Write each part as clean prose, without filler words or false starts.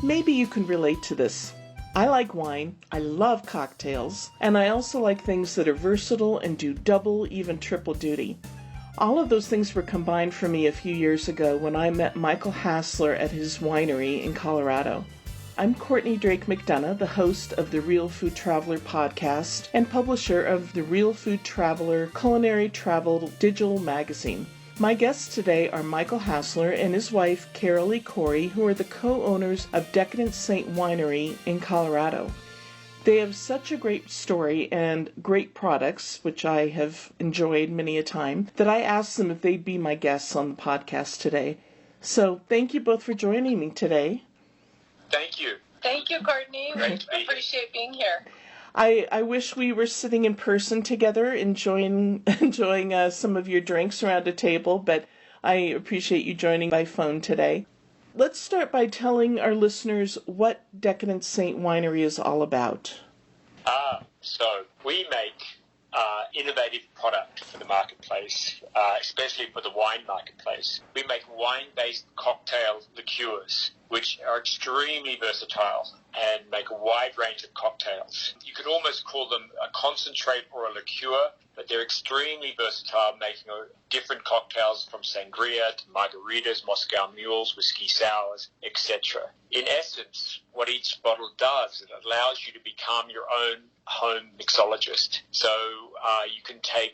Maybe you can relate to this. I like wine, I love cocktails, and I also like things that are versatile and do double, even triple duty. All of those things were combined for me a few years ago when I met Michael Hassler at his winery in Colorado. I'm Courtney Drake McDonough, the host of the Real Food Traveler podcast and publisher of the Real Food Traveler Culinary Travel digital magazine. My guests today are Michael Hassler and his wife, Carolee Corey, who are the co-owners of Decadent Saint Winery in Colorado. They have such a great story and great products, which I have enjoyed many a time, that I asked them if they'd be my guests on the podcast today. So thank you both for joining me today. Thank you. Thank you, Courtney. We appreciate being here. I wish we were sitting in person together, enjoying some of your drinks around a table, but I appreciate you joining by phone today. Let's start by telling our listeners what Decadent Saint Winery is all about. So we make innovative product for the marketplace, especially for the wine marketplace. We make wine-based cocktail liqueurs, which are extremely versatile and make a wide range of cocktails. You could almost call them a concentrate or a liqueur, but they're extremely versatile, making different cocktails from sangria to margaritas, Moscow mules, whiskey sours, etc. In essence, what each bottle does, it allows you to become your own home mixologist. So you can take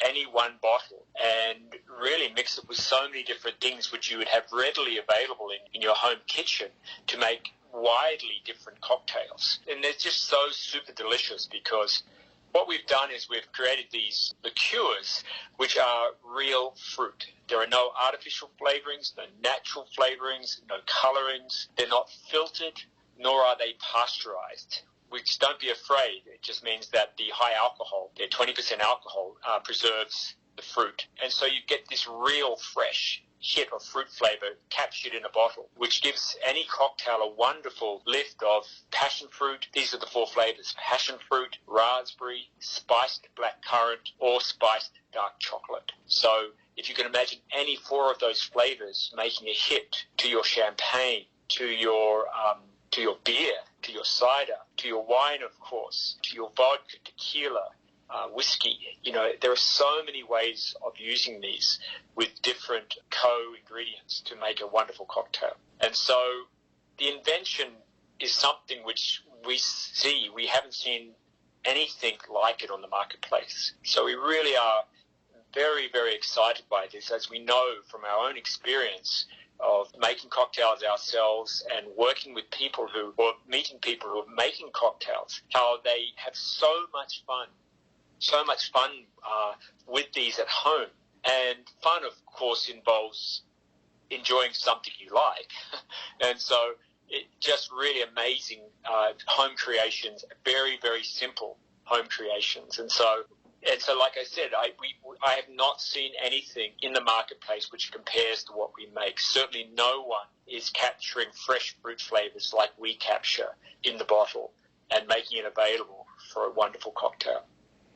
any one bottle and really mix it with so many different things which you would have readily available in your home kitchen to make widely different cocktails. And they're just so super delicious because what we've done is we've created these liqueurs which are real fruit. There are no artificial flavorings, no natural flavorings, no colorings. They're not filtered, nor are they pasteurized. Which, don't be afraid, it just means that the high alcohol, the 20% alcohol, preserves the fruit. And so you get this real fresh hit of fruit flavor captured in a bottle, which gives any cocktail a wonderful lift of passion fruit. These are the four flavors: passion fruit, raspberry, spiced blackcurrant, or spiced dark chocolate. So if you can imagine any four of those flavors making a hit to your champagne, to your beer, to your cider, to your wine, of course, to your vodka, tequila, whiskey. You know, there are so many ways of using these with different co-ingredients to make a wonderful cocktail. And so the invention is something which we haven't seen anything like it on the marketplace. So we really are very, very excited by this, as we know from our own experience of making cocktails ourselves and working with meeting people who are making cocktails, how they have so much fun with these at home. And fun, of course, involves enjoying something you like. And so it just really amazing home creations, very, very simple home creations. And so, like I said, I have not seen anything in the marketplace which compares to what we make. Certainly no one is capturing fresh fruit flavors like we capture in the bottle and making it available for a wonderful cocktail.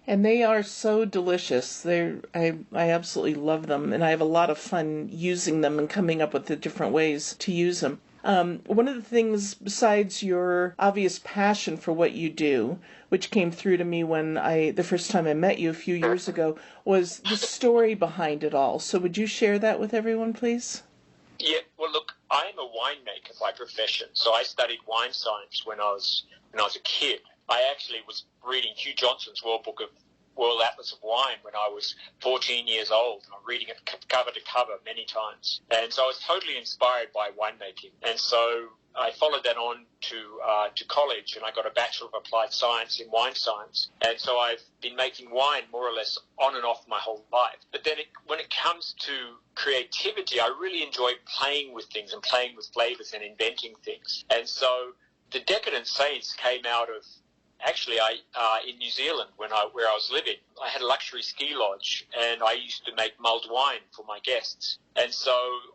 And they are so delicious. I absolutely love them, and I have a lot of fun using them and coming up with the different ways to use them. One of the things, besides your obvious passion for what you do, which came through to me when the first time I met you a few years ago, was the story behind it all. So would you share that with everyone, please? Yeah, well, look, I am a winemaker by profession. So I studied wine science when I was a kid. I actually was reading Hugh Johnson's World Atlas of Wine when I was 14 years old, and I'm reading it cover to cover many times. And so I was totally inspired by winemaking. And so I followed that on to college, and I got a Bachelor of Applied Science in Wine Science. And so I've been making wine more or less on and off my whole life. But then when it comes to creativity, I really enjoy playing with things and playing with flavors and inventing things. And so the Decadent Saints came out of, actually, in New Zealand, where I was living, I had a luxury ski lodge, and I used to make mulled wine for my guests. And so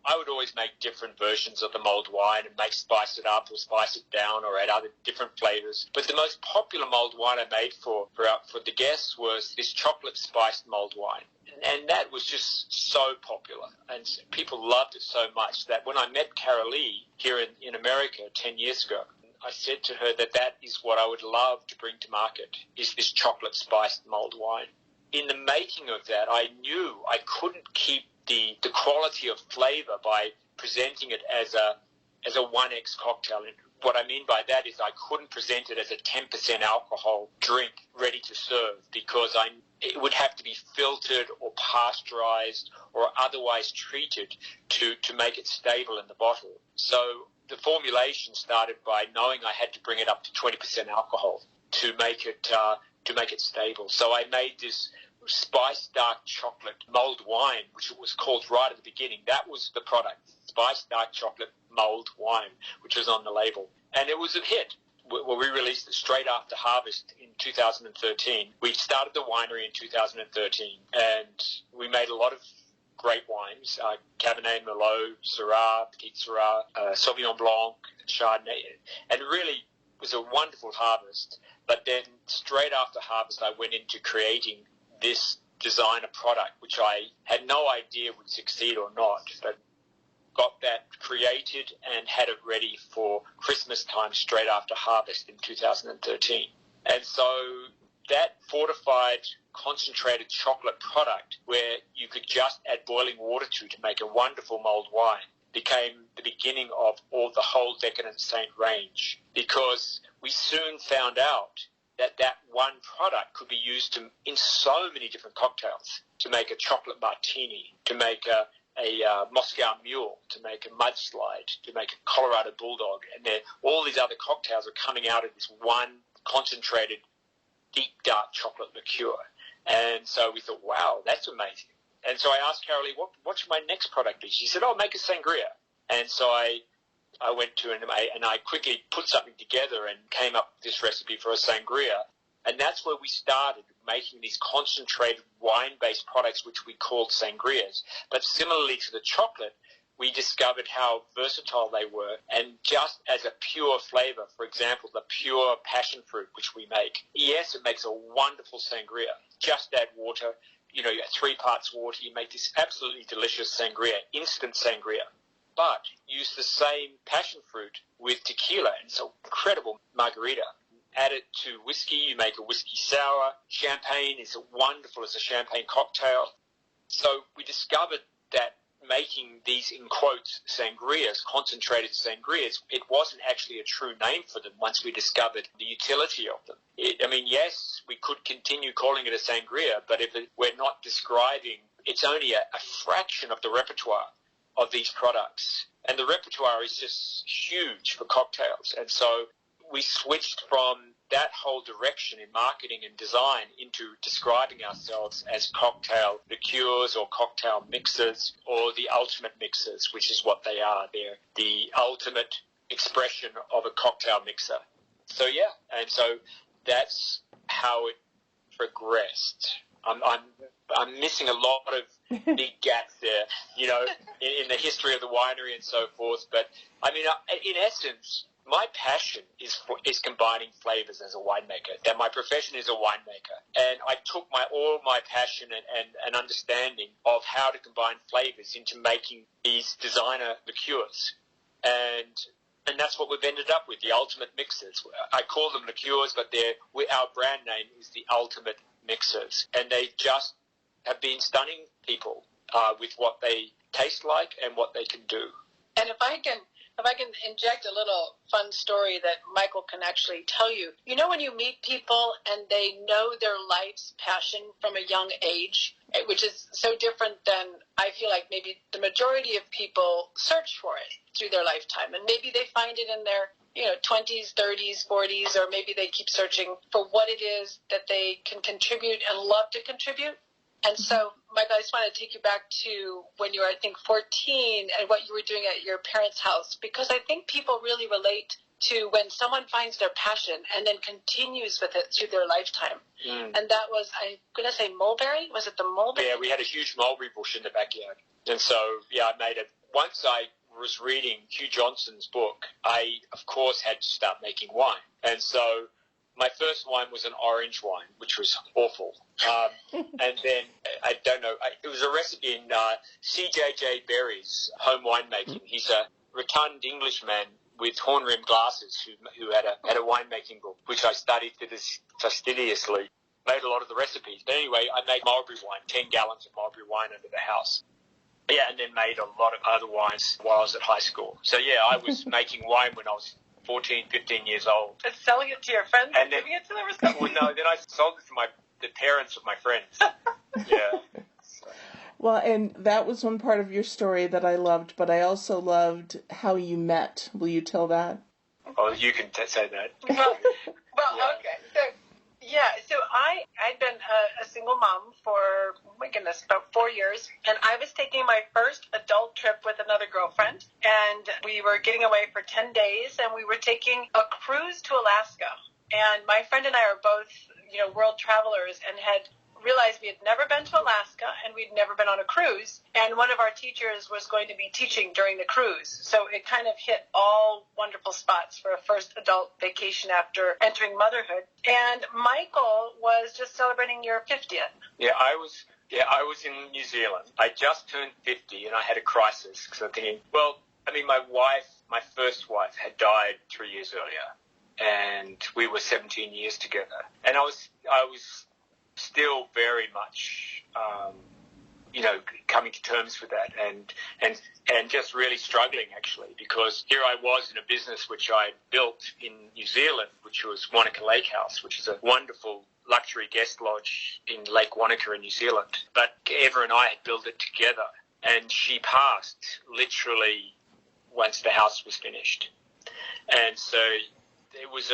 I would always make different versions of the mulled wine and spice it up or spice it down or add other different flavors. But the most popular mulled wine I made for the guests was this chocolate spiced mulled wine. And that was just so popular, and people loved it so much that when I met Carol Lee here in America 10 years ago, I said to her that is what I would love to bring to market, is this chocolate spiced mulled wine. In the making of that, I knew I couldn't keep the quality of flavor by presenting it as a 1X cocktail. And what I mean by that is I couldn't present it as a 10% alcohol drink ready to serve, because it would have to be filtered or pasteurized or otherwise treated to make it stable in the bottle. So the formulation started by knowing I had to bring it up to 20% alcohol to make it stable. So I made this spiced dark chocolate mulled wine, which it was called right at the beginning. That was the product, spiced dark chocolate mulled wine, which was on the label. And it was a hit. Well, we released it straight after harvest in 2013. We started the winery in 2013, and we made a lot of great wines, Cabernet Merlot, Syrah, Petit Syrah, Sauvignon Blanc, Chardonnay, and really was a wonderful harvest. But then straight after harvest, I went into creating this designer product, which I had no idea would succeed or not, but got that created and had it ready for Christmas time straight after harvest in 2013. And so that fortified concentrated chocolate product, where you could just add boiling water to make a wonderful mulled wine, became the beginning of the whole Decadent Saint range, because we soon found out that one product could be used in so many different cocktails, to make a chocolate martini, to make a Moscow Mule, to make a mudslide, to make a Colorado Bulldog, and all these other cocktails are coming out of this one concentrated deep dark chocolate liqueur. And so we thought, wow, that's amazing. And so I asked Carol Lee, what should my next product be? She said, make a sangria. And so I went to and I quickly put something together and came up with this recipe for a sangria. And that's where we started making these concentrated wine-based products, which we called sangrias. But similarly to the chocolate, we discovered how versatile they were. And just as a pure flavor, for example, the pure passion fruit, which we make, yes, it makes a wonderful sangria. Just add water. You have 3 parts water. You make this absolutely delicious sangria, instant sangria. But use the same passion fruit with tequila, and it's an incredible margarita. Add it to whiskey, you make a whiskey sour. Champagne is wonderful as a champagne cocktail. So we discovered that making these, in quotes, sangrias, concentrated sangrias, it wasn't actually a true name for them once we discovered the utility of them. Yes, we could continue calling it a sangria, but if we're not describing, it's only a fraction of the repertoire of these products. And the repertoire is just huge for cocktails. And so we switched from that whole direction in marketing and design into describing ourselves as cocktail liqueurs or cocktail mixers, or the ultimate mixers, which is what they are. They're the ultimate expression of a cocktail mixer. So yeah, and so that's how it progressed. I'm missing a lot of big gaps there, in the history of the winery and so forth. But I mean, in essence, my passion is combining flavors as a winemaker. That my profession is a winemaker, and I took all my passion and understanding of how to combine flavors into making these designer liqueurs, and that's what we've ended up with, the ultimate mixers. I call them liqueurs, but our brand name is the ultimate mixers, and they just have been stunning people with what they taste like and what they can do. And if I can inject a little fun story that Michael can actually tell you. When you meet people and they know their life's passion from a young age, which is so different than, I feel like, maybe the majority of people search for it through their lifetime. And maybe they find it in their 20s, 30s, 40s, or maybe they keep searching for what it is that they can contribute and love to contribute. And so, Michael, I just want to take you back to when you were, I think, 14 and what you were doing at your parents' house, because I think people really relate to when someone finds their passion and then continues with it through their lifetime. Mm. And that was, I'm going to say mulberry. Was it the mulberry? Yeah, we had a huge mulberry bush in the backyard. And so, I made it. Once I was reading Hugh Johnson's book, I, of course, had to start making wine. And so My first wine was an orange wine, which was awful. And then, I don't know, it was a recipe in C.J.J. Berry's home winemaking. He's a rotund Englishman with horn-rimmed glasses who had a winemaking book, which I studied fastidiously. Made a lot of the recipes. But anyway, I made mulberry wine, 10 gallons of mulberry wine under the house. Yeah, and then made a lot of other wines while I was at high school. So, yeah, I was making wine when I was 14, 15 years old. And selling it to your friends and giving it to them or something? Well, no, then I sold it to the parents of my friends. Yeah. So. Well, and that was one part of your story that I loved, but I also loved how you met. Will you tell that? Oh, you can say that. Well, Yeah. okay. So I'd been a single mom for, oh my goodness, about 4 years, and I was taking my first adult trip with another girlfriend, and we were getting away for 10 days, and we were taking a cruise to Alaska. And my friend and I are both, world travelers and had realized we had never been to Alaska and we'd never been on a cruise, and one of our teachers was going to be teaching during the cruise. So it kind of hit all wonderful spots for a first adult vacation after entering motherhood. And Michael was just celebrating your 50th. Yeah, I was in New Zealand. I just turned 50 and I had a crisis because I'm thinking, my first wife had died 3 years earlier, and we were 17 years together. And I was still very much, coming to terms with that and just really struggling, actually, because here I was in a business which I built in New Zealand, which was Wanaka Lake House, which is a wonderful luxury guest lodge in Lake Wanaka in New Zealand. But Eva and I had built it together, and she passed literally once the house was finished. And so it was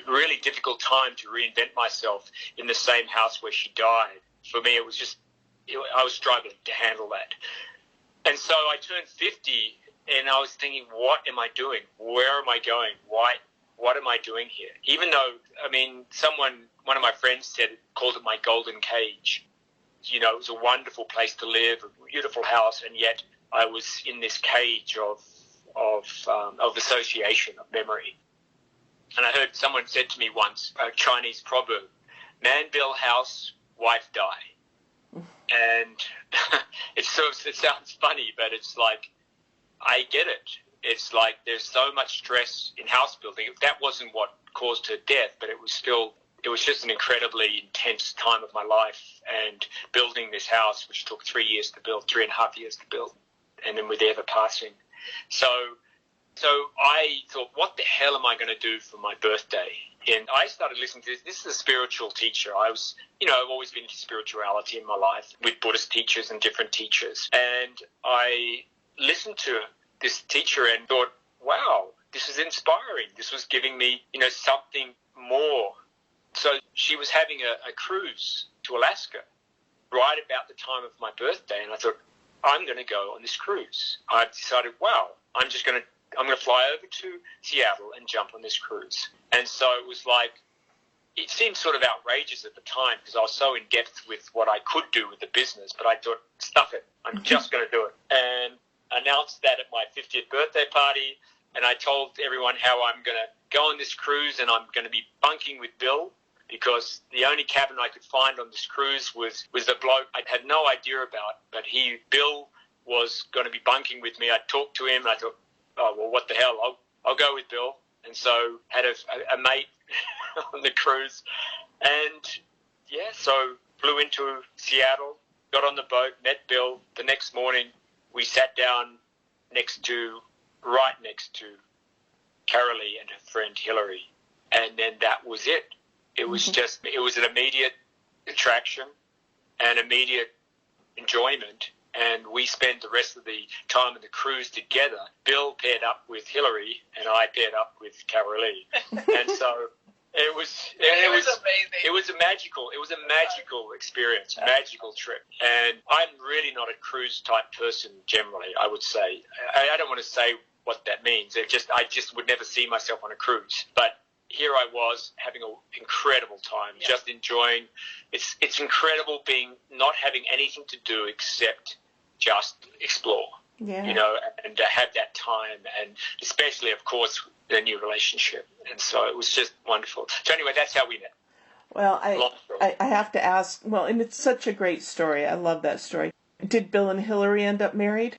really difficult time to reinvent myself in the same house where she died. For me, I was struggling to handle that. And so I turned 50 and I was thinking, what am I doing? Where am I going? What am I doing here? Even though, one of my friends called it my golden cage. It was a wonderful place to live, a beautiful house, and yet I was in this cage of association, of memory. And I heard someone said to me once, a Chinese proverb, man build house, wife die. And it sounds funny, but it's like, I get it. It's like there's so much stress in house building. That wasn't what caused her death, but it was just an incredibly intense time of my life. And building this house, which took 3 years to build, 3.5 years to build, and then with Eva passing. So I thought, what the hell am I going to do for my birthday? And I started listening to this. This is a spiritual teacher. I've always been into spirituality in my life with Buddhist teachers and different teachers. And I listened to this teacher and thought, wow, this is inspiring. This was giving me, something more. So she was having a cruise to Alaska right about the time of my birthday. And I thought, I'm going to go on this cruise. I decided, wow, I'm going to fly over to Seattle and jump on this cruise. And so it seemed sort of outrageous at the time because I was so in depth with what I could do with the business, but I thought, stuff it, I'm just going to do it. And announced that at my 50th birthday party, and I told everyone how I'm going to go on this cruise and I'm going to be bunking with Bill, because the only cabin I could find on this cruise was a bloke I had no idea about, but Bill was going to be bunking with me. I talked to him and I thought, oh, well, what the hell, I'll go with Bill. And so had a mate on the cruise. And, yeah, so flew into Seattle, got on the boat, met Bill. The next morning we sat down right next to Carolee and her friend Hillary. And then that was it. It was it was an immediate attraction and immediate enjoyment. And we spent the rest of the time on the cruise together. Bill paired up with Hillary, and I paired up with Carolee. And so it was amazing. It was a magical experience, magical trip. And I'm really not a cruise type person generally, I would say. I don't want to say what that means. I just would never see myself on a cruise. But here I was having an incredible time, just enjoying. It's incredible not having anything to do except just explore. Yeah. And to have that time, and especially, of course, the new relationship. And so it was just wonderful. So anyway, that's how we met. Well, I have to ask, well, and it's such a great story. I love that story. Did Bill and Hillary end up married?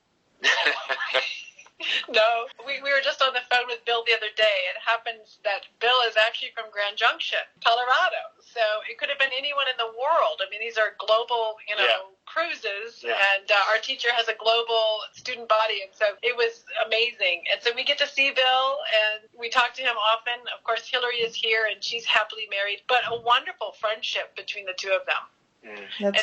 No, we were just on the phone with Bill the other day. It happens that Bill is actually from Grand Junction, Colorado. So it could have been anyone in the world. I mean, these are global, cruises, and our teacher has a global student body, and so it was amazing. And so we get to see Bill, and we talk to him often. Of course, Hillary is here, and she's happily married, but a wonderful friendship between the two of them. And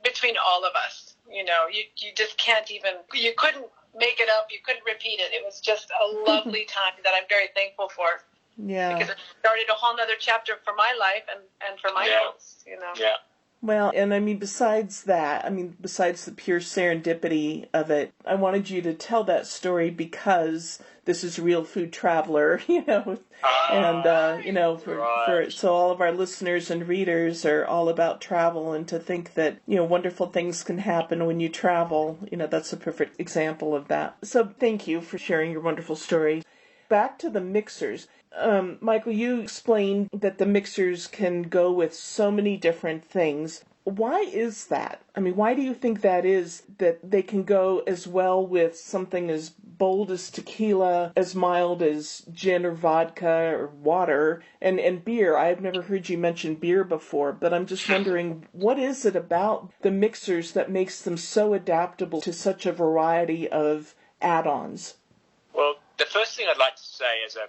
between all of us. You just can't even, you couldn't make it up, you couldn't repeat it. It was just a lovely time that I'm very thankful for. Yeah. Because it started a whole other chapter for my life and for Michael's, Yeah. Well, and I mean, besides the pure serendipity of it, I wanted you to tell that story because this is Real Food Traveler, and, so all of our listeners and readers are all about travel, and to think that, wonderful things can happen when you travel, that's a perfect example of that. So thank you for sharing your wonderful story. Back to the mixers. Michael, you explained that the mixers can go with so many different things. Why is that? I mean, why do you think that is, that they can go as well with something as bold as tequila, as mild as gin or vodka or water, and beer? I've never heard you mention beer before, but I'm just wondering, what is it about the mixers that makes them so adaptable to such a variety of add-ons? Well, the first thing I'd like to say as a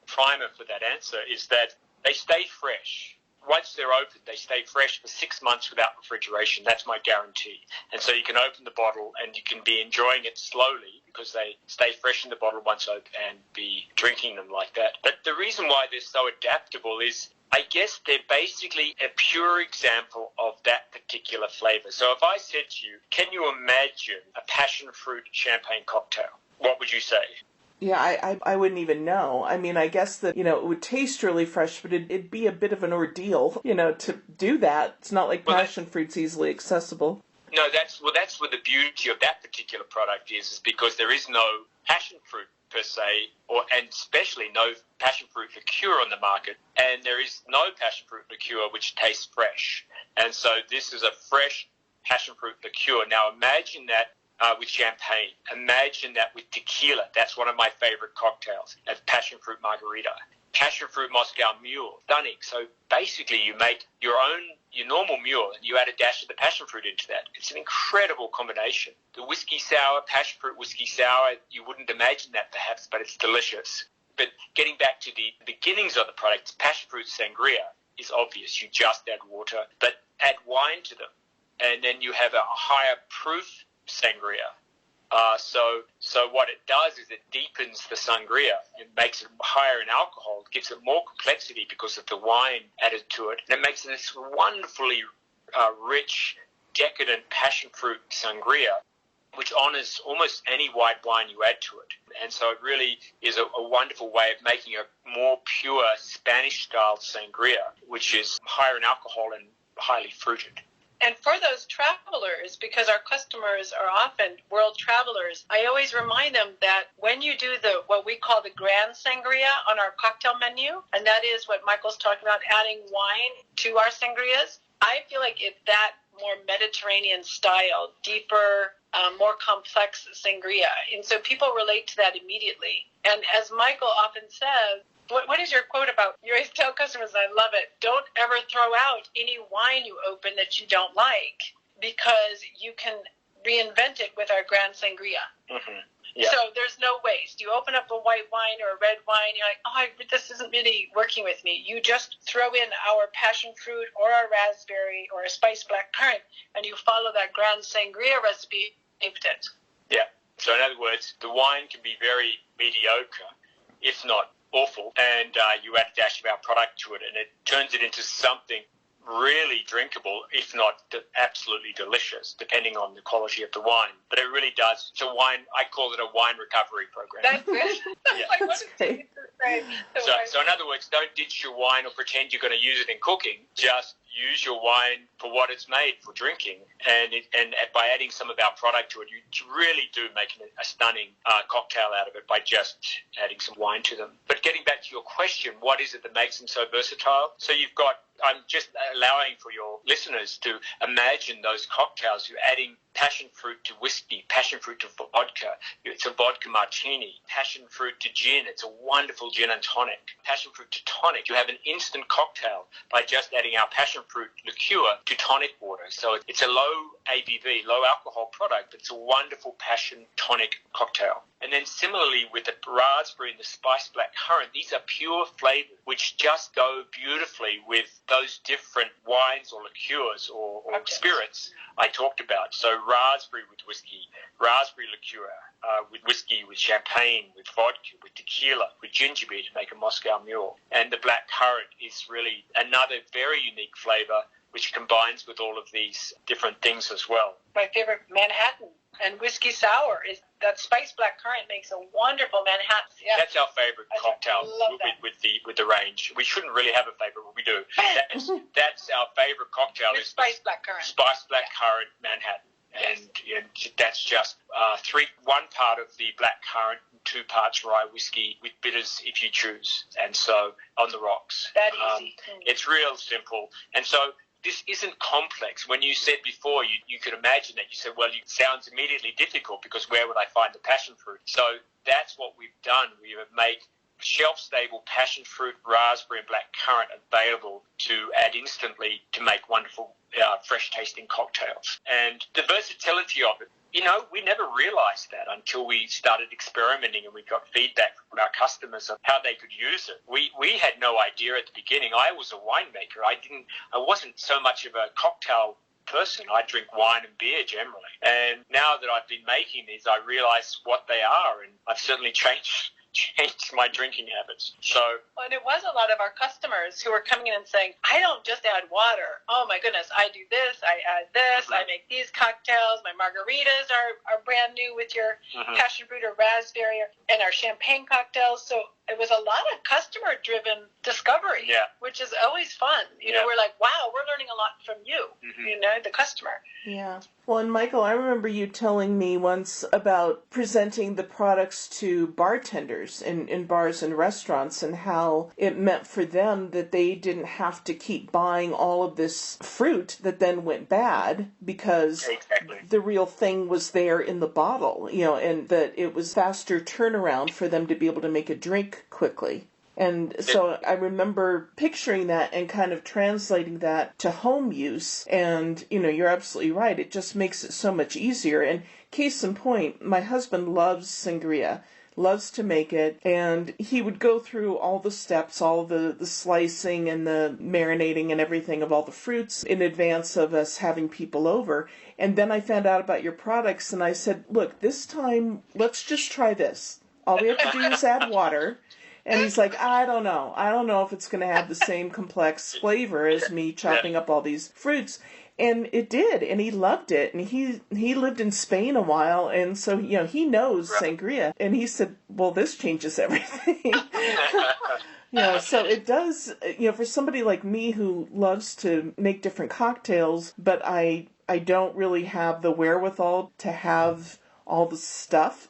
primer for that answer is that they stay fresh. Once they're opened, they stay fresh for 6 months without refrigeration. That's my guarantee. And so you can open the bottle and you can be enjoying it slowly because they stay fresh in the bottle once open and be drinking them like that. But the reason why they're so adaptable is, I guess they're basically a pure example of that particular flavor. So if I said to you, can you imagine a passion fruit champagne cocktail? What would you say? Yeah, I wouldn't even know. I mean, I guess that, it would taste really fresh, but it'd be a bit of an ordeal, to do that. It's not like passion fruit's easily accessible. No, that's what the beauty of that particular product is because there is no passion fruit per se, and especially no passion fruit liqueur on the market, and there is no passion fruit liqueur which tastes fresh. And so this is a fresh passion fruit liqueur. Now imagine that with champagne. Imagine that with tequila. That's one of my favorite cocktails. That's passion fruit margarita. Passion fruit Moscow Mule. Stunning. So basically you make your normal mule and you add a dash of the passion fruit into that. It's an incredible combination. The whiskey sour, passion fruit whiskey sour, you wouldn't imagine that perhaps, but it's delicious. But getting back to the beginnings of the product, passion fruit sangria is obvious. You just add water, but add wine to them. And then you have a higher proof sangria. So what it does is it deepens the sangria. It makes it higher in alcohol. It gives it more complexity because of the wine added to it. And it makes it this wonderfully rich, decadent passion fruit sangria, which honors almost any white wine you add to it. And so it really is a wonderful way of making a more pure Spanish-style sangria, which is higher in alcohol and highly fruited. And for those travelers, because our customers are often world travelers, I always remind them that when you do what we call the Grand Sangria on our cocktail menu, and that is what Michael's talking about, adding wine to our sangrias, I feel like it's that more Mediterranean style, deeper, more complex sangria. And so people relate to that immediately. And as Michael often says, what is your quote about? You always tell customers, and I love it, don't ever throw out any wine you open that you don't like, because you can reinvent it with our Grand Sangria. Mm-hmm. Yeah. So there's no waste. You open up a white wine or a red wine, you're like, this isn't really working with me. You just throw in our passion fruit or our raspberry or a spiced black currant, and you follow that Grand Sangria recipe. Yeah. So in other words, the wine can be very mediocre, if not awful, and you add a dash of our product to it, and it turns it into something really drinkable, if not absolutely delicious, depending on the quality of the wine. But it really does. It's a wine. I call it a wine recovery program. That's it. Yeah. Like, what is So in other words, don't ditch your wine or pretend you're going to use it in cooking. Just use your wine for what it's made, for drinking, and by adding some of our product to it, you really do make a stunning cocktail out of it by just adding some wine to them. But getting back to your question, what is it that makes them so versatile? So you've got, I'm just allowing for your listeners to imagine those cocktails. You're adding passion fruit to whiskey, passion fruit to vodka. It's a vodka martini. Passion fruit to gin. It's a wonderful gin and tonic. Passion fruit to tonic. You have an instant cocktail by just adding our passion fruit liqueur to tonic water. So it's a low ABV, low alcohol product, but it's a wonderful passion tonic cocktail. And then similarly with the raspberry and the spiced black currant, these are pure flavors which just go beautifully with those different wines or liqueurs or spirits I talked about. So raspberry with whiskey, raspberry liqueur with whiskey, with champagne, with vodka, with tequila, with ginger beer to make a Moscow Mule. And the black currant is really another very unique flavor which combines with all of these different things as well. My favorite Manhattan and whiskey sour is that spiced black currant makes a wonderful Manhattan. Yeah. That's our favorite cocktail with the range. We shouldn't really have a favorite, but we do. That's our favorite cocktail. Is spiced black currant. Spiced black currant Manhattan. And that's just one part of the black currant, 2 parts rye whiskey with bitters if you choose. And so on the rocks. That easy. It's real simple. And so this isn't complex. When you said before, you could imagine that. You said, well, it sounds immediately difficult because where would I find the passion fruit? So that's what we've done. We have made shelf-stable passion fruit, raspberry and black currant available to add instantly to make wonderful fresh-tasting cocktails. And the versatility of it, we never realized that until we started experimenting and we got feedback from our customers on how they could use it. We had no idea at the beginning. I was a winemaker. I wasn't so much of a cocktail person. I drink wine and beer generally. And now that I've been making these, I realize what they are, and I've certainly changed my drinking habits. And it was a lot of our customers who were coming in and saying, I don't just add water. Oh my goodness, I do this, I add this, I make these cocktails. My margaritas are brand new with your passion fruit or raspberry, and our champagne cocktails. So it was a lot of customer-driven discovery, which is always fun. We're like, wow, we're learning a lot from you, the customer. Yeah. Well, and Michael, I remember you telling me once about presenting the products to bartenders in bars and restaurants and how it meant for them that they didn't have to keep buying all of this fruit that then went bad because the real thing was there in the bottle, and that it was faster turnaround for them to be able to make a drink quickly. And so I remember picturing that and kind of translating that to home use. And, you're absolutely right. It just makes it so much easier. And case in point, my husband loves sangria, loves to make it. And he would go through all the steps, all the slicing and the marinating and everything of all the fruits in advance of us having people over. And then I found out about your products and I said, look, this time, let's just try this. All we have to do is add water. And he's like, I don't know. I don't know if it's going to have the same complex flavor as me chopping up all these fruits. And it did, and he loved it. And he lived in Spain a while, and so, he knows sangria. And he said, well, this changes everything. So it does, for somebody like me who loves to make different cocktails, but I don't really have the wherewithal to have all the stuff,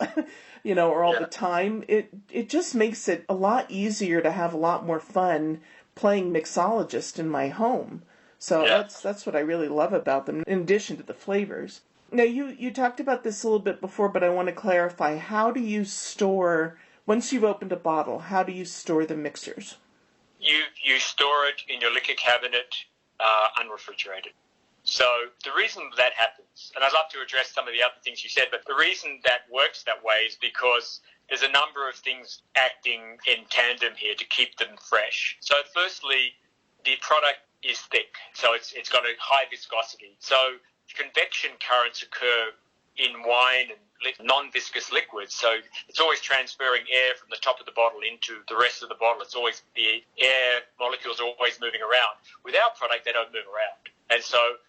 or all the time, it just makes it a lot easier to have a lot more fun playing mixologist in my home. So that's what I really love about them, in addition to the flavors. Now, you talked about this a little bit before, but I want to clarify. How do you store, once you've opened a bottle, how do you store the mixers? You store it in your liquor cabinet, unrefrigerated. So the reason that happens, and I'd love to address some of the other things you said, but the reason that works that way is because there's a number of things acting in tandem here to keep them fresh. So firstly, the product is thick, so it's got a high viscosity. So convection currents occur in wine and non-viscous liquids, so it's always transferring air from the top of the bottle into the rest of the bottle. It's always, the air molecules are always moving around. With our product, they don't move around. And so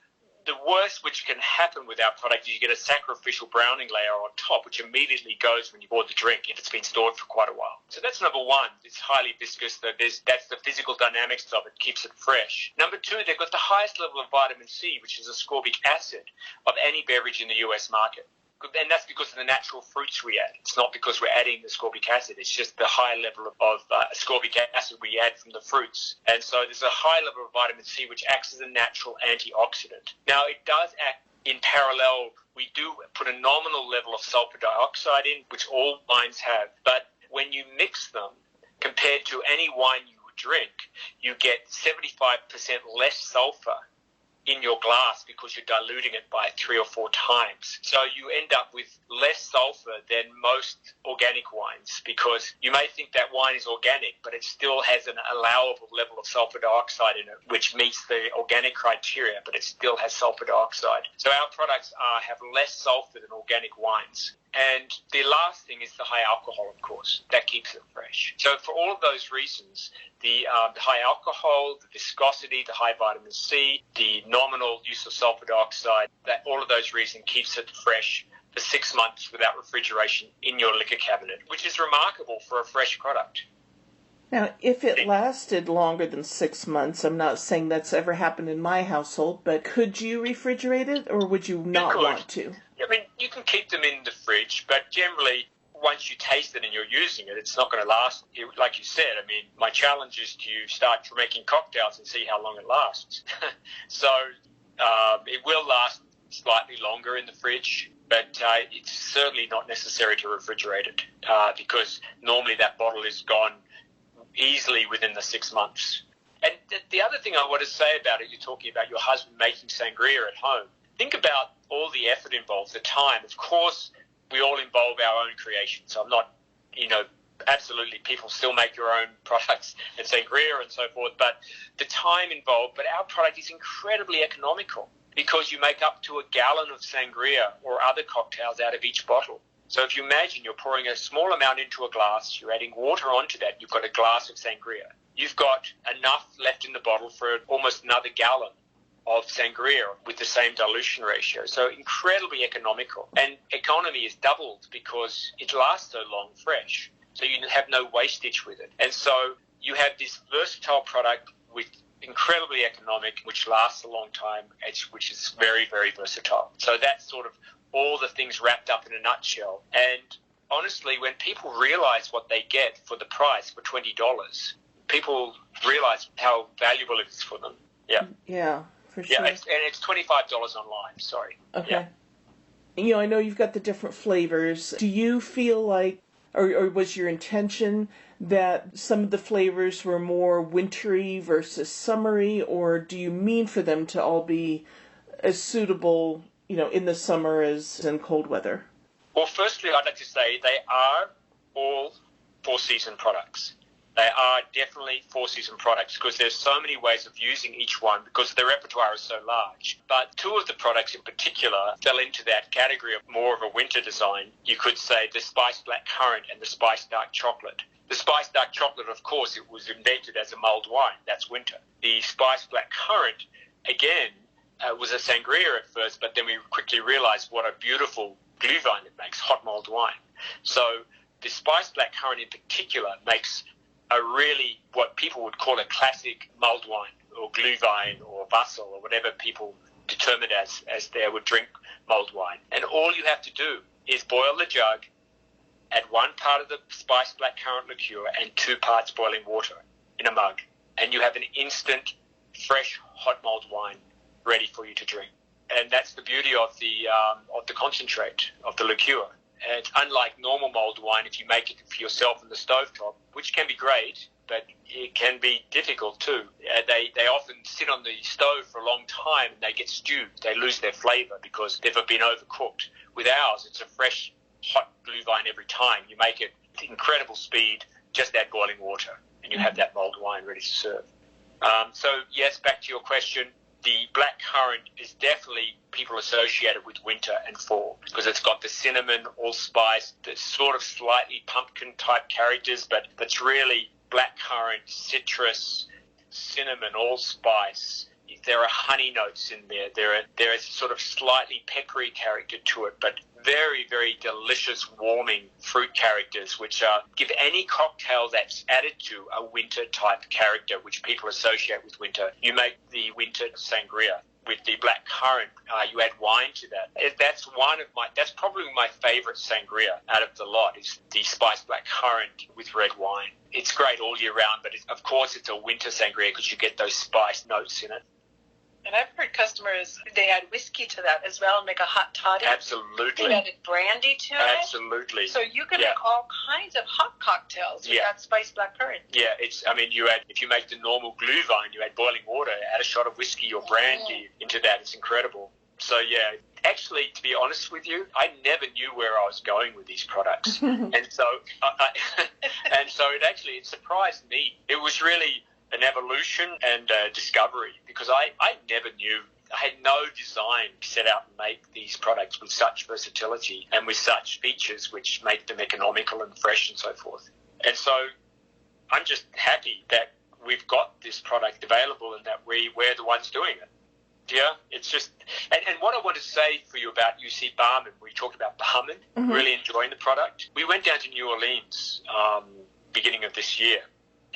The worst which can happen with our product is you get a sacrificial browning layer on top, which immediately goes when you pour the drink if it's been stored for quite a while. So that's number one. It's highly viscous. That's the physical dynamics of it, keeps it fresh. Number two, they've got the highest level of vitamin C, which is ascorbic acid, of any beverage in the US market. And that's because of the natural fruits we add. It's not because we're adding ascorbic acid. It's just the high level of ascorbic acid we add from the fruits. And so there's a high level of vitamin C, which acts as a natural antioxidant. Now, it does act in parallel. We do put a nominal level of sulfur dioxide in, which all wines have. But when you mix them, compared to any wine you would drink, you get 75% less sulfur in your glass because you're diluting it by 3 or 4 times. So you end up with less sulfur than most organic wines, because you may think that wine is organic, but it still has an allowable level of sulfur dioxide in it, which meets the organic criteria, but it still has sulfur dioxide. So our products have less sulfur than organic wines. And the last thing is the high alcohol, of course. That keeps it fresh. So for all of those reasons, the high alcohol, the viscosity, the high vitamin C, the nominal use of sulfur dioxide, that all of those reasons keeps it fresh for 6 months without refrigeration in your liquor cabinet, which is remarkable for a fresh product. Now, if it lasted longer than 6 months, I'm not saying that's ever happened in my household, but could you refrigerate it, or would you not want to? I mean, you can keep them in the fridge, but generally, once you taste it and you're using it, it's not going to last. Like you said, I mean, my challenge is to start making cocktails and see how long it lasts. So it will last slightly longer in the fridge, but it's certainly not necessary to refrigerate it because normally that bottle is gone easily within the 6 months. And the other thing I want to say about it, you're talking about your husband making sangria at home. Think about all the effort involved, the time. Of course, we all involve our own creation. So I'm not, absolutely, people still make your own products and sangria and so forth, but the time involved. But our product is incredibly economical because you make up to a gallon of sangria or other cocktails out of each bottle. So if you imagine you're pouring a small amount into a glass, you're adding water onto that, you've got a glass of sangria. You've got enough left in the bottle for almost another gallon of sangria with the same dilution ratio. So incredibly economical. And economy is doubled because it lasts so long fresh. So you have no wastage with it. And so you have this versatile product with incredibly economic, which lasts a long time, which is very, very versatile. So that's sort of all the things wrapped up in a nutshell. And honestly, when people realize what they get for the price, for $20, people realize how valuable it is for them. Yeah. Yeah, for sure. Yeah, it's $25 online, sorry. Okay. Yeah. I know you've got the different flavors. Do you feel like, or was your intention that some of the flavors were more wintry versus summery, or do you mean for them to all be as suitable, in the summer as in cold weather? Well, firstly, I'd like to say they are all four-season products. They are definitely four-season products because there's so many ways of using each one because the repertoire is so large. But two of the products in particular fell into that category of more of a winter design. You could say the Spiced Black Currant and the Spiced Dark Chocolate. The Spiced Dark Chocolate, of course, it was invented as a mulled wine. That's winter. The Spiced Black Currant, again, was a sangria at first, but then we quickly realized what a beautiful glühwein it makes, hot mulled wine. So the Spiced Black Currant in particular makes a really, what people would call a classic mulled wine, or glühwein, or Wasser, or whatever people determine as they would drink mulled wine. And all you have to do is boil the jug, add 1 part of the Spiced Black Currant liqueur and 2 parts boiling water in a mug, and you have an instant, fresh, hot mulled wine ready for you to drink. And that's the beauty of the concentrate, of the liqueur. And unlike normal mulled wine, if you make it for yourself in the stovetop, which can be great, but it can be difficult too. They often sit on the stove for a long time and they get stewed. They lose their flavor because they've been overcooked. With ours, it's a fresh, hot glühwein every time. You make it at incredible speed, just add boiling water, and you have that mulled wine ready to serve. So, yes, back to your question. The black currant is definitely people associate it with winter and fall because it's got the cinnamon, allspice, the sort of slightly pumpkin-type characters, but it's really black currant, citrus, cinnamon, allspice. There are honey notes in there. There is sort of slightly peppery character to it, but very, very delicious, warming fruit characters, which give any cocktail that's added to a winter-type character, which people associate with winter. You make the winter sangria with the black currant. You add wine to that. That's probably my favorite sangria out of the lot, is the spiced black currant with red wine. It's great all year round, but of course it's a winter sangria because you get those spiced notes in it. And I've heard customers, they add whiskey to that as well and make a hot toddy. Absolutely. They added brandy to it. Absolutely. So you can make all kinds of hot cocktails with that spiced black currant. Yeah, if you make the normal glühwein, you add boiling water, add a shot of whiskey or brandy into that. It's incredible. So yeah, actually, to be honest with you, I never knew where I was going with these products. and so it surprised me. It was really an evolution and a discovery, because I never knew. I had no design to set out and make these products with such versatility and with such features which make them economical and fresh and so forth. And so I'm just happy that we've got this product available and that we're the ones doing it. Yeah, it's just... And what I want to say for you about UC Barman, we talked about Barman, really enjoying the product. We went down to New Orleans beginning of this year,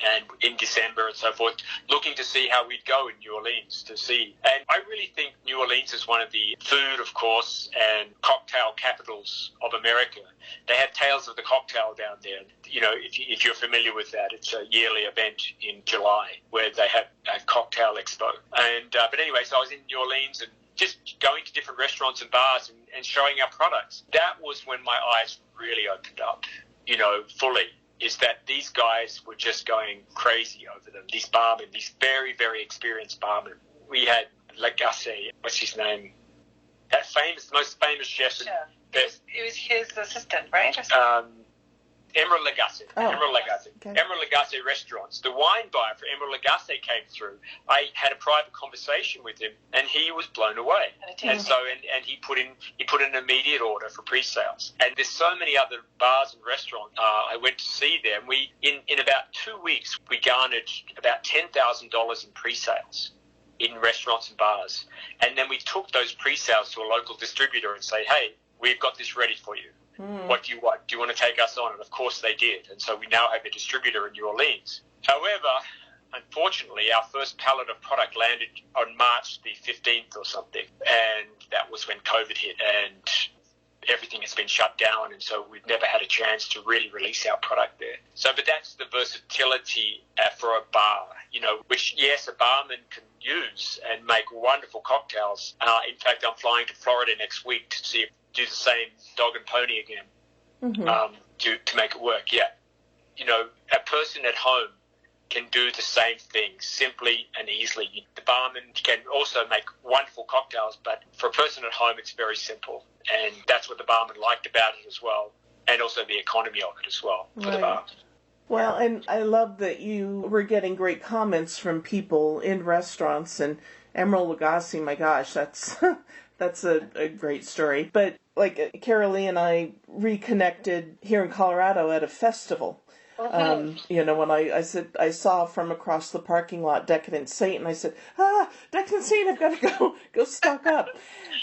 and in December and so forth, looking to see how we'd go in New Orleans to see. And I really think New Orleans is one of the food, of course, and cocktail capitals of America. They have Tales of the Cocktail down there. You know, if you're familiar with that, it's a yearly event in July where they have a cocktail expo. And but anyway, so I was in New Orleans and just going to different restaurants and bars and showing our products. That was when my eyes really opened up, you know, fully. Is that these guys were just going crazy over them. These barmen, these very, very experienced barmen. We had Lagasse, what's his name? That most famous chef. It was his assistant, right? Emeril Lagasse. Emeril Lagasse. Okay. Emeril Lagasse restaurants. The wine buyer for Emeril Lagasse came through. I had a private conversation with him, and he was blown away. And so, and he put in an immediate order for pre-sales. And there's so many other bars and restaurants I went to see there. And we, in about 2 weeks, we garnered about $10,000 in pre-sales in restaurants and bars. And then we took those pre-sales to a local distributor and say, hey, we've got this ready for you. What do you want? Do you want to take us on? And of course they did. And so we now have a distributor in New Orleans. However, unfortunately, our first pallet of product landed on March the 15th or something. And that was when COVID hit and everything has been shut down. And so we've never had a chance to really release our product there. So, but that's the versatility for a bar, you know, which, yes, a barman can use and make wonderful cocktails. In fact, I'm flying to Florida next week to see if do the same dog and pony again to make it work. Yeah, you know, a person at home can do the same thing simply and easily. The barman can also make wonderful cocktails, but for a person at home, it's very simple, and that's what the barman liked about it as well, and also the economy of it as well for the bar. Well, and I love that you were getting great comments from people in restaurants, and Emeril Lagasse, my gosh, that's that's a great story. But like Carolee and I reconnected here in Colorado at a festival. You know, when I said I saw from across the parking lot Decadent Saint, and I said, Decadent Saint, I've got to go stock up.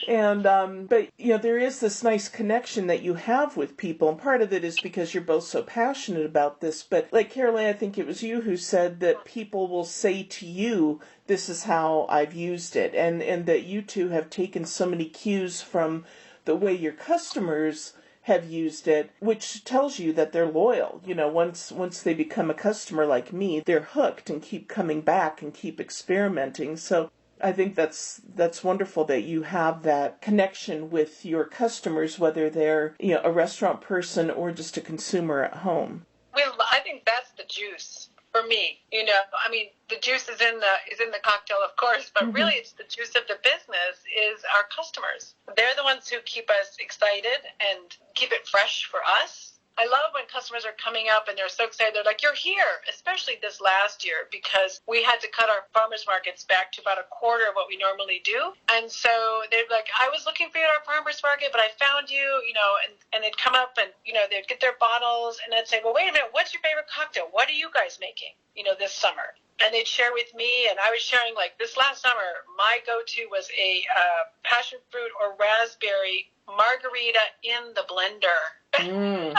And but you know, there is this nice connection that you have with people, and part of it is because you're both so passionate about this. But like Carolee, I think it was you who said that people will say to you, "This is how I've used it," and that you two have taken so many cues from the way your customers have used it, which tells you that they're loyal. You know, once they become a customer like me, they're hooked and keep coming back and keep experimenting. So I think that's wonderful that you have that connection with your customers, whether they're, you know, a restaurant person or just a consumer at home. Well, I think that's the juice for me. You know, I mean, the juice is in the cocktail, of course, but really it's the juice of the business is our customers. They're the ones who keep us excited and keep it fresh for us. I love when customers are coming up and they're so excited. They're like, you're here, especially this last year, because we had to cut our farmers markets back to about a quarter of what we normally do. And so they're like, I was looking for you at our farmers market, but I found you, you know, and they'd come up and, you know, they'd get their bottles and I'd say, well, wait a minute, what's your favorite cocktail? What are you guys making, you know, this summer? and they'd share with me, and I was sharing, like, this last summer, my go-to was a passion fruit or raspberry margarita in the blender. And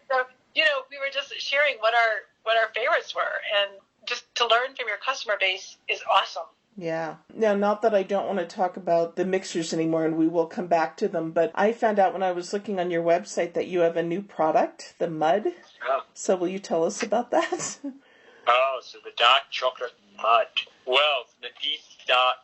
so, we were just sharing what our favorites were, and just to learn from your customer base is awesome. Yeah. Now, not that I don't want to talk about the mixers anymore, and we will come back to them, but I found out when I was looking on your website that you have a new product, the mud. Oh. So will you tell us about that? Oh, so the dark chocolate mud. Well, the deep, dark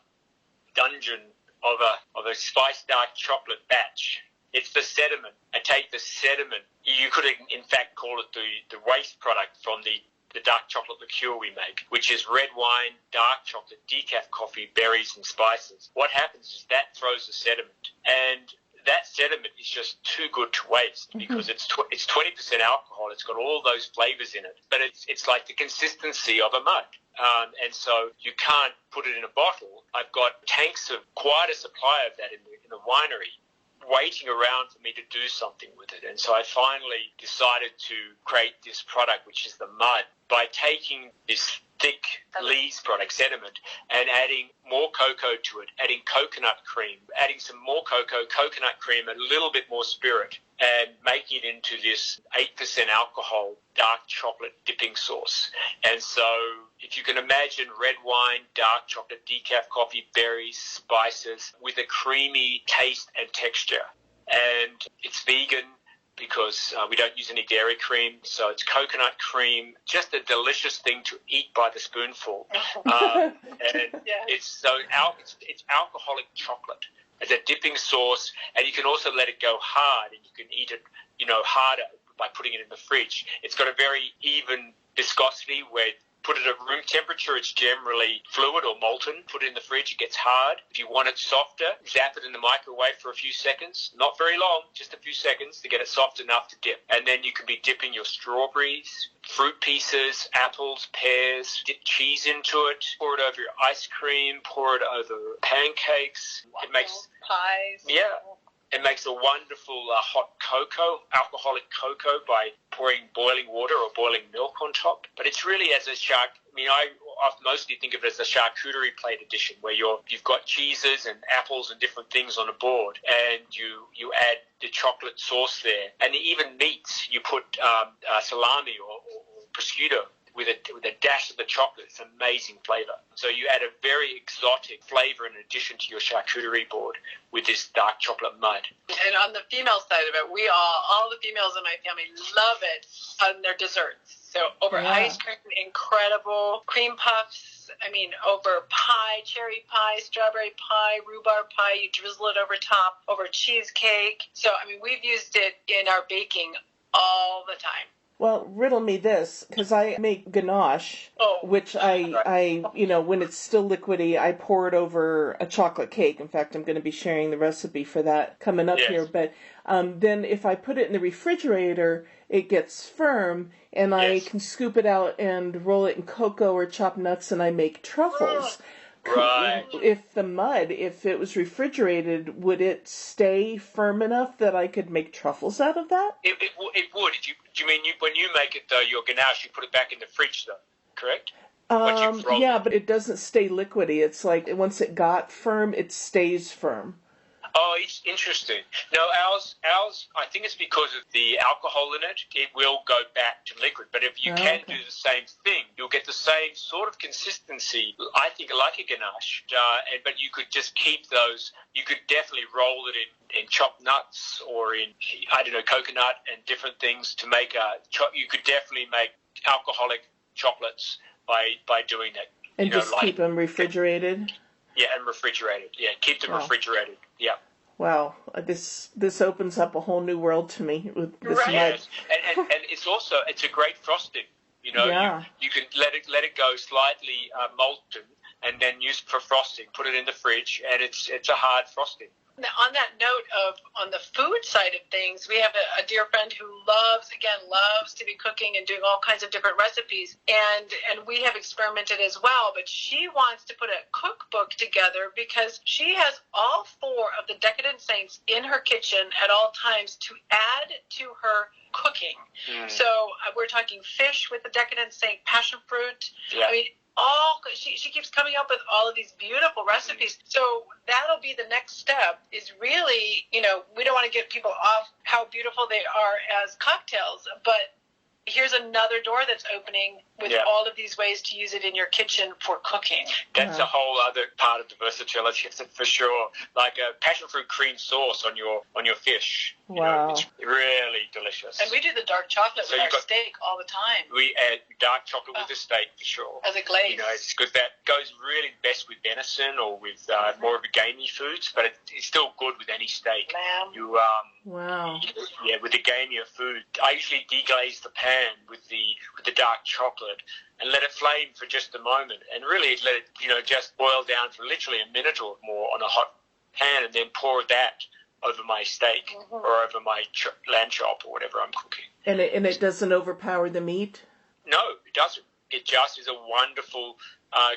dungeon of a spiced dark chocolate batch. It's the sediment. I take the sediment. You could, in fact, call it the waste product from the dark chocolate liqueur we make, which is red wine, dark chocolate, decaf coffee, berries, and spices. What happens is that throws the sediment, and that sediment is just too good to waste because it's 20% alcohol. It's got all those flavors in it, but it's like the consistency of a mud. And so you can't put it in a bottle. I've got tanks of quite a supply of that in the winery, waiting around for me to do something with it. And so I finally decided to create this product, which is the mud, by taking this thick lees product, sediment, and adding more cocoa to it, adding coconut cream, adding some more coconut cream, a little bit more spirit, and making it into this 8% alcohol dark chocolate dipping sauce. And so if you can imagine red wine, dark chocolate, decaf coffee, berries, spices, with a creamy taste and texture. And it's vegan because we don't use any dairy cream, so it's coconut cream, just a delicious thing to eat by the spoonful. And it's alcoholic chocolate as a dipping sauce, and you can also let it go hard, and you can eat it, harder by putting it in the fridge. It's got a very even viscosity where put it at room temperature, it's generally fluid or molten. Put it in the fridge, it gets hard. If you want it softer, zap it in the microwave for a few seconds. Not very long, just a few seconds to get it soft enough to dip. And then you can be dipping your strawberries, fruit pieces, apples, pears, dip cheese into it, pour it over your ice cream, pour it over pancakes. It makes pies. Yeah. It makes a wonderful hot cocoa, alcoholic cocoa, by pouring boiling water or boiling milk on top. But it's really as a I mostly think of it as a charcuterie plate edition, where you've got cheeses and apples and different things on a board, and you add the chocolate sauce there. And even meats, you put salami or prosciutto with a dash of the chocolate. It's amazing flavor. So you add a very exotic flavor in addition to your charcuterie board with this dark chocolate mud. And on the female side of it, all the females in my family love it on their desserts. So over ice cream, incredible. Cream puffs, over pie, cherry pie, strawberry pie, rhubarb pie, you drizzle it over top, over cheesecake. So, we've used it in our baking all the time. Well, riddle me this, because I make ganache, which I when it's still liquidy, I pour it over a chocolate cake. In fact, I'm going to be sharing the recipe for that coming up here. But then if I put it in the refrigerator, it gets firm, and I can scoop it out and roll it in cocoa or chopped nuts, and I make truffles. Right. If it was refrigerated, would it stay firm enough that I could make truffles out of that? It would. Do you mean when you make it, though, your ganache, you put it back in the fridge, though, correct? But it doesn't stay liquidy. It's like once it got firm, it stays firm. Oh, it's interesting. No, ours, I think it's because of the alcohol in it. It will go back to liquid. But if you can do the same thing, you'll get the same sort of consistency, I think, like a ganache. But you could just keep those. You could definitely roll it in chopped nuts or in, coconut and different things to make you could definitely make alcoholic chocolates by doing that. And keep them refrigerated? Yeah, and refrigerated. Yeah, keep them refrigerated. Yeah. Wow, this opens up a whole new world to me with this mud. Yes. And it's a great frosting. You can let it go slightly molten, and then use it for frosting. Put it in the fridge, and it's a hard frosting. On that note of on the food side of things, we have a dear friend who loves to be cooking and doing all kinds of different recipes, and we have experimented as well, but she wants to put a cookbook together because she has all 4 of the Decadent Saints in her kitchen at all times to add to her cooking. So we're talking fish with the Decadent Saint, passion fruit. Yeah. I mean, she keeps coming up with all of these beautiful recipes. So that'll be the next step, is really, we don't want to get people off how beautiful they are as cocktails, but here's another door that's opening with all of these ways to use it in your kitchen for cooking. That's a whole other part of the versatility, for sure. Like a passion fruit cream sauce on your fish. Wow. It's really delicious. And we do the dark chocolate with our steak all the time. We add dark chocolate with the steak, for sure. As a glaze. It's good. That goes really best with venison or with more of a gamey foods, but it's still good with any steak. Lamb. Wow. Yeah, with the gamier food. I usually deglaze the pan with the dark chocolate and let it flame for just a moment, and really let it just boil down for literally a minute or more on a hot pan, and then pour that over my steak or over my lamb chop or whatever I'm cooking. And it doesn't overpower the meat? No, it doesn't. It just is a wonderful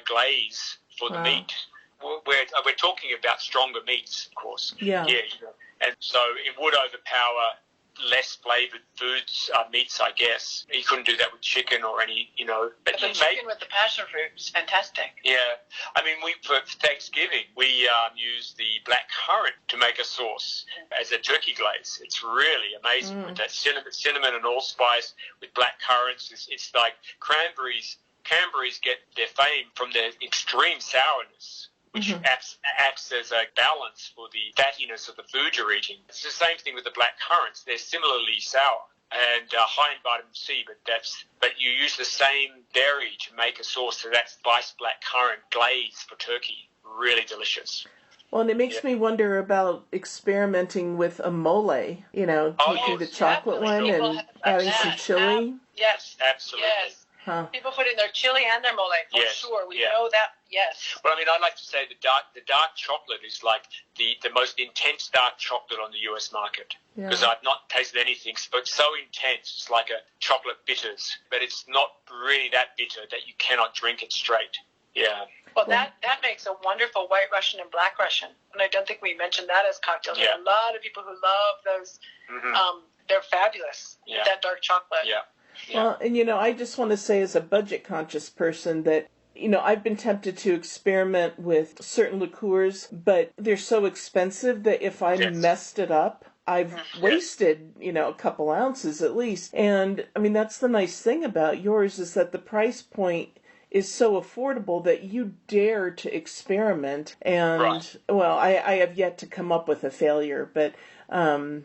glaze for the meat. We're talking about stronger meats, of course. Yeah. And so it would overpower less flavored foods, meats, I guess. You couldn't do that with chicken or any, But the chicken with the passion fruit is fantastic. Yeah. I mean, for Thanksgiving, we use the black currant to make a sauce as a turkey glaze. It's really amazing with that cinnamon and allspice with black currants. It's like cranberries. Cranberries get their fame from their extreme sourness, which acts as a balance for the fattiness of the food you're eating. It's the same thing with the black currants. They're similarly sour and high in vitamin C, but you use the same berry to make a sauce, so that's spiced black currant glaze for turkey. Really delicious. Well, and it makes me wonder about experimenting with a mole, taking the chocolate one and adding some chili. Yes. Absolutely. Yes. Huh. People put in their chili and their mole, for sure. We know that, yes. Well, I mean, I'd like to say the dark chocolate is like the most intense dark chocolate on the US market. Because I've not tasted anything, but it's so intense. It's like a chocolate bitters, but it's not really that bitter that you cannot drink it straight. Yeah. Well, that makes a wonderful White Russian and Black Russian. And I don't think we mentioned that as cocktails. Yeah. There are a lot of people who love those. They're fabulous with that dark chocolate. Yeah. Well, and I just want to say as a budget-conscious person that, I've been tempted to experiment with certain liqueurs, but they're so expensive that if I messed it up, I've wasted, a couple ounces at least. And, I mean, that's the nice thing about yours is that the price point is so affordable that you dare to experiment. And, well, I have yet to come up with a failure, but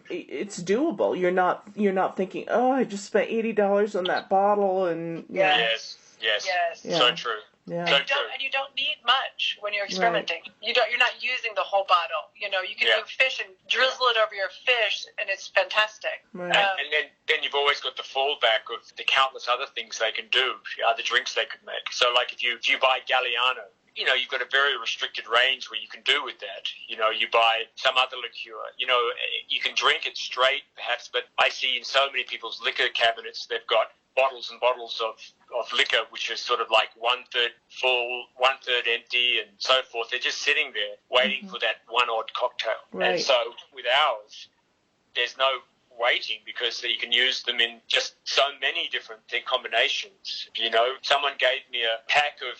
it's doable. You're not thinking, oh, I just spent $80 on that bottle, and Yes. So true. Yeah. And you don't need much when you're experimenting. Right. You're not using the whole bottle. You can do fish and drizzle it over your fish, and it's fantastic. Right. And then you've always got the fallback of the countless other things they can do, other drinks they could make. So, like if you buy Galliano, you've got a very restricted range what you can do with that. You buy some other liqueur. You can drink it straight, perhaps, but I see in so many people's liquor cabinets, they've got bottles and bottles of liquor, which is sort of like 1/3 full, 1/3 empty, and so forth. They're just sitting there waiting for that one odd cocktail. Right. And so with ours, there's no waiting because you can use them in just so many different combinations. Someone gave me a pack of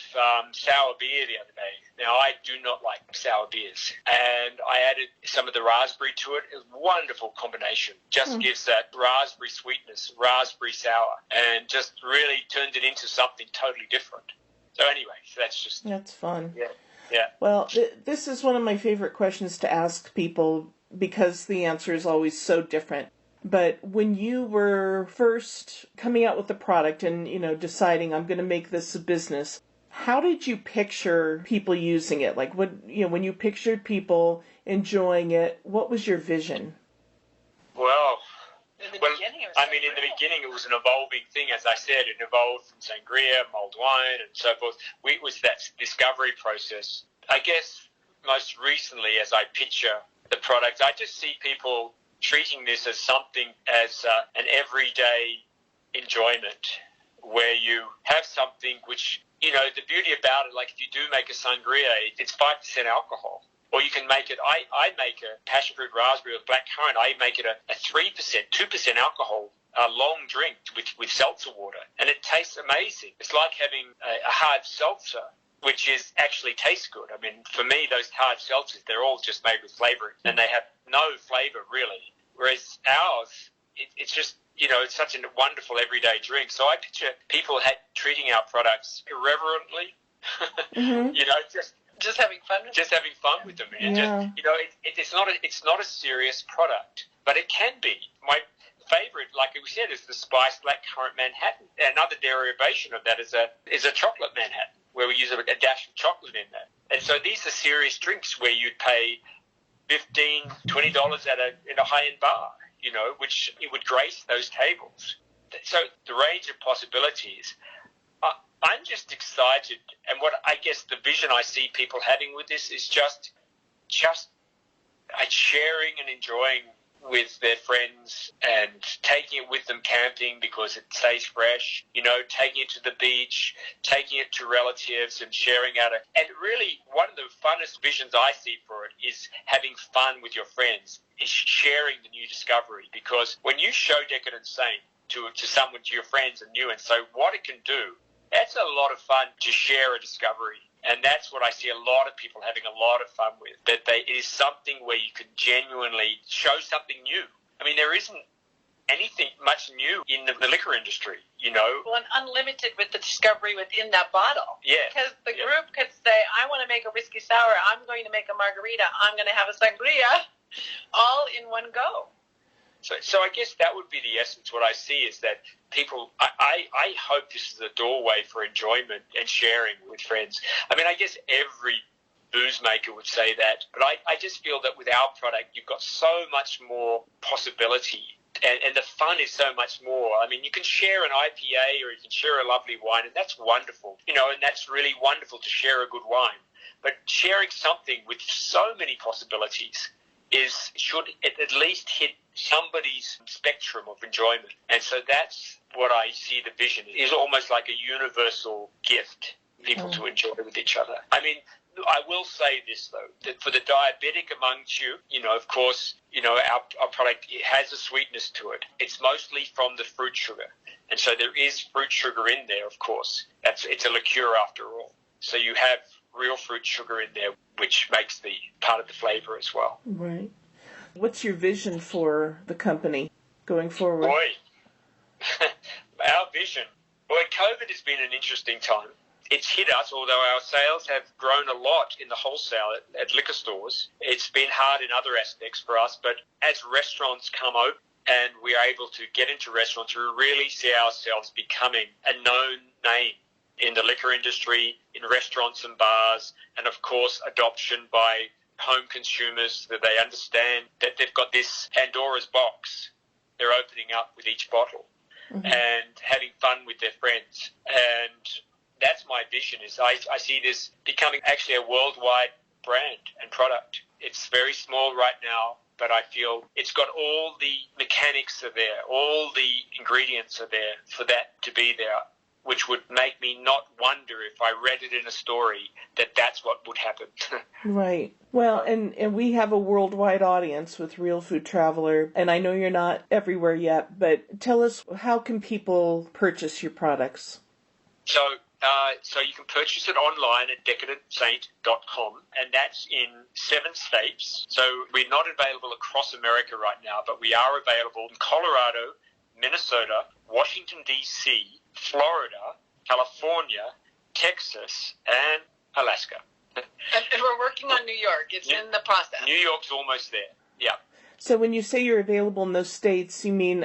sour beer the other day. Now, I do not like sour beers, and I added some of the raspberry to it. It was a wonderful combination. Just gives that raspberry sweetness, raspberry sour, and just really turned it into something totally different. So anyway, that's fun. Yeah. Well, this is one of my favorite questions to ask people because the answer is always so different. But when you were first coming out with the product and, deciding I'm going to make this a business, how did you picture people using it? Like when you pictured people enjoying it, what was your vision? Well, in the beginning it was an evolving thing. As I said, it evolved from sangria, mulled wine, and so forth. It was that discovery process. I guess most recently, as I picture the product. I just see people treating this as something, as an everyday enjoyment, where you have something which, the beauty about it, like if you do make a sangria, it's 5% alcohol. Or you can make it, I make a passion fruit raspberry with black currant, I make it a 3%, 2% alcohol long drink with seltzer water. And it tastes amazing. It's like having a hard seltzer, which actually tastes good. I mean, for me, those hard seltzers, they're all just made with flavoring, and they have no flavor, really. Whereas ours, it's just, it's such a wonderful everyday drink. So I picture people treating our products irreverently, Mm-hmm. Just having fun with with them. And it's not a serious product, but it can be. My favorite, like we said, is the spiced black currant Manhattan. Another derivation of that is a chocolate Manhattan, where we use a dash of chocolate in that. And so these are serious drinks where you'd pay $15, $20 in a high-end bar, which it would grace those tables. So the range of possibilities. I'm just excited, and what I guess the vision I see people having with this is just sharing and enjoying with their friends and taking it with them camping because it stays fresh, taking it to the beach, taking it to relatives and sharing out it. And really, one of the funnest visions I see for it is having fun with your friends, is sharing the new discovery. Because when you show Decadent Saint to someone, to your friends and and so what it can do, that's a lot of fun to share a discovery. And that's what I see a lot of people having a lot of fun with, that it is something where you can genuinely show something new. I mean, there isn't anything much new in the liquor industry, Well, and unlimited with the discovery within that bottle. Yeah. Because the group could say, I want to make a whiskey sour, I'm going to make a margarita, I'm going to have a sangria, all in one go. So I guess that would be the essence. What I see is that people, I hope this is a doorway for enjoyment and sharing with friends. I mean, I guess every booze maker would say that, but I just feel that with our product, you've got so much more possibility, and the fun is so much more. I mean, you can share an IPA or you can share a lovely wine, and that's wonderful, and that's really wonderful to share a good wine. But sharing something with so many possibilities should at least hit somebody's spectrum of enjoyment. And so that's what I see the vision is almost like a universal gift for people to enjoy with each other. I mean, I will say this, though, that for the diabetic amongst you, of course, our product, it has a sweetness to it. It's mostly from the fruit sugar. And so there is fruit sugar in there, of course. It's a liqueur after all. So you have real fruit sugar in there, which makes the part of the flavor as well. Right. What's your vision for the company going forward? Boy, our vision. Boy, COVID has been an interesting time. It's hit us, although our sales have grown a lot in the wholesale at liquor stores. It's been hard in other aspects for us, but as restaurants come open and we are able to get into restaurants, we really see ourselves becoming a known name in the liquor industry, in restaurants and bars, and of course adoption by home consumers, that they understand that they've got this Pandora's box they're opening up with each bottle and having fun with their friends. And that's my vision, is I see this becoming actually a worldwide brand and product. It's very small right now, but I feel it's got all the mechanics are there, all the ingredients are there for that to be there, which would make me not wonder if I read it in a story that that's what would happen. Right. Well, and we have a worldwide audience with Real Food Traveler, and I know you're not everywhere yet, but tell us, how can people purchase your products? So you can purchase it online at decadentsaint.com, and that's in 7 states. So we're not available across America right now, but we are available in Colorado, Minnesota, Washington, D.C., Florida, California, Texas, and Alaska. And we're working on New York. It's in the process. New York's almost there, yeah. So when you say you're available in those states, you mean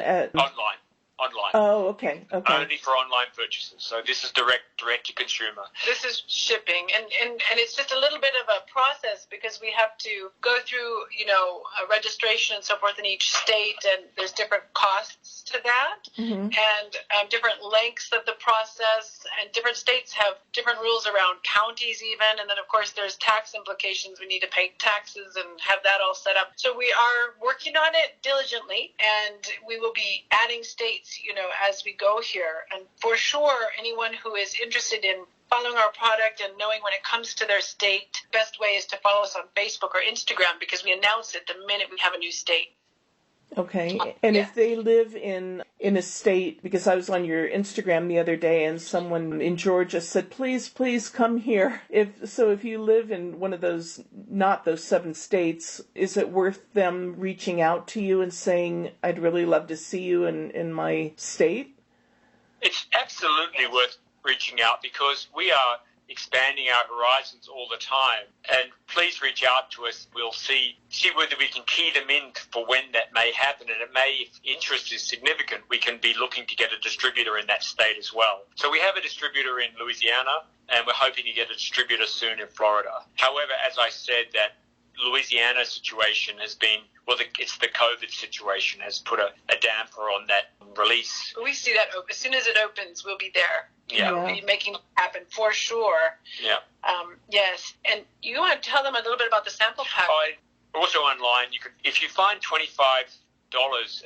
Online. Oh, okay. Only for online purchases. So this is direct to consumer. This is shipping, and it's just a little bit of a process because we have to go through, a registration and so forth in each state, and there's different costs to that, and different lengths of the process, and different states have different rules around counties even, and then of course there's tax implications. We need to pay taxes and have that all set up. So we are working on it diligently, and we will be adding states, as we go here. And for sure, anyone who is interested in following our product and knowing when it comes to their state, best way is to follow us on Facebook or Instagram, because we announce it the minute we have a new state. Okay. And if they live in a state, because I was on your Instagram the other day and someone in Georgia said, please come here. If you live in one of those, not those 7 states, is it worth them reaching out to you and saying, I'd really love to see you in my state? It's absolutely worth reaching out, because we are expanding our horizons all the time. And please reach out to us. We'll see whether we can key them in for when that may happen. And it may, if interest is significant, we can be looking to get a distributor in that state as well. So we have a distributor in Louisiana, and we're hoping to get a distributor soon in Florida. However, as I said, that Louisiana situation has been, it's the COVID situation has put a damper on that release. We see that as soon as it opens, we'll be there. Yeah. We'll be making it happen for sure. Yeah. Yes. And you want to tell them a little bit about the sample pack? Also online, if you find $25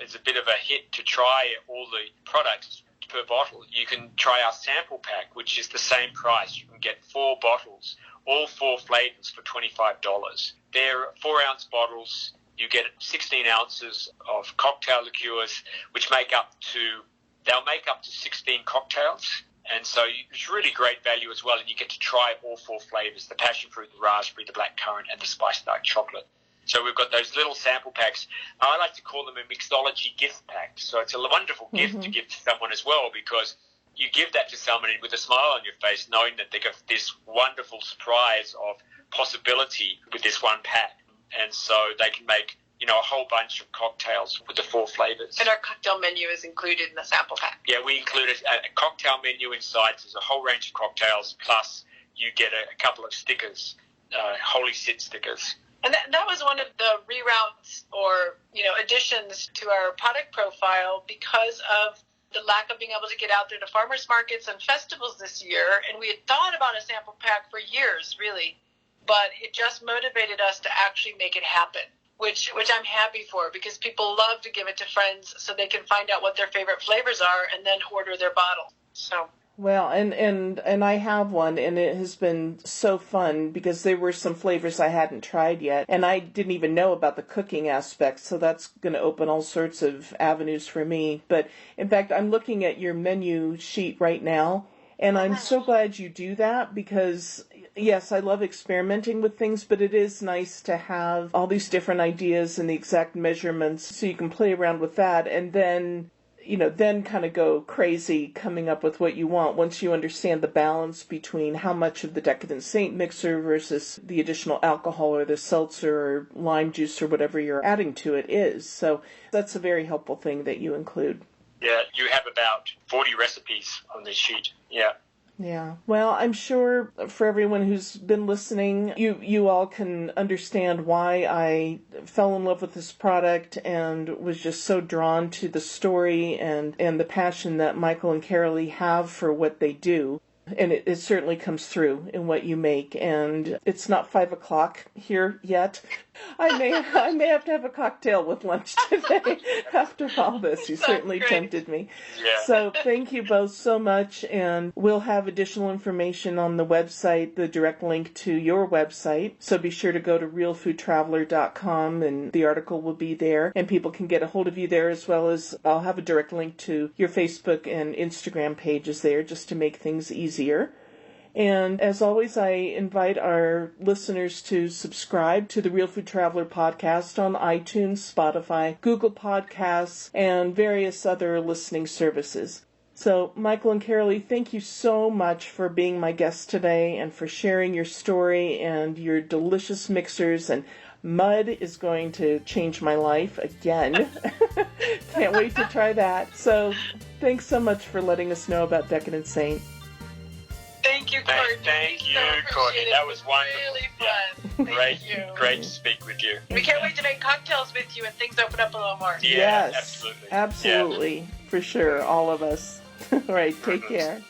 as a bit of a hit to try all the products per bottle, you can try our sample pack, which is the same price. You can get 4 bottles, all 4 flavors for $25. They're 4-ounce bottles. You get 16 ounces of cocktail liqueurs, which they'll make up to 16 cocktails. And so it's really great value as well. And you get to try all 4 flavors, the passion fruit, the raspberry, the blackcurrant, and the spiced dark chocolate. So we've got those little sample packs. I like to call them a mixology gift pack. So it's a wonderful gift to give to someone as well, because you give that to someone with a smile on your face, knowing that they got this wonderful surprise of possibility with this one pack. And so they can make, a whole bunch of cocktails with the 4 flavors. And our cocktail menu is included in the sample pack. Yeah, we included a cocktail menu inside. There's a whole range of cocktails, plus you get a couple of stickers, Holy Sit stickers. And that was one of the reroutes or, additions to our product profile because of the lack of being able to get out there to farmers markets and festivals this year. And we had thought about a sample pack for years, really, but it just motivated us to actually make it happen, which I'm happy for, because people love to give it to friends so they can find out what their favorite flavors are and then order their bottle. So. Well, and I have one, and it has been so fun because there were some flavors I hadn't tried yet, and I didn't even know about the cooking aspect, so that's going to open all sorts of avenues for me. But, in fact, I'm looking at your menu sheet right now, and I'm so glad you do that because, yes, I love experimenting with things, but it is nice to have all these different ideas and the exact measurements so you can play around with that, and then kind of go crazy coming up with what you want once you understand the balance between how much of the Decadent Saint mixer versus the additional alcohol or the seltzer or lime juice or whatever you're adding to it is. So that's a very helpful thing that you include. Yeah, you have about 40 recipes on this sheet. Yeah. Yeah. Well, I'm sure for everyone who's been listening, you all can understand why I fell in love with this product and was just so drawn to the story and the passion that Michael and Carolee have for what they do. And it certainly comes through in what you make. And it's not 5 o'clock here yet. I may have to have a cocktail with lunch today after all this. You certainly tempted me. Yeah. So thank you both so much. And we'll have additional information on the website, the direct link to your website. So be sure to go to realfoodtraveler.com and the article will be there. And people can get a hold of you there, as well as I'll have a direct link to your Facebook and Instagram pages there just to make things easier. And as always, I invite our listeners to subscribe to the Real Food Traveler podcast on iTunes, Spotify, Google Podcasts, and various other listening services. So, Michael and Carolee, thank you so much for being my guests today and for sharing your story and your delicious mixers. And mud is going to change my life again. Can't wait to try that. So, thanks so much for letting us know about Decadent Saint. Thank you, Courtney. Thank you, Courtney. That was wonderful. Really fun. Yeah. Great to speak with you. We can't wait to make cocktails with you and things open up a little more. Yes, absolutely. Absolutely. Yeah. For sure. All of us. All right. Take care.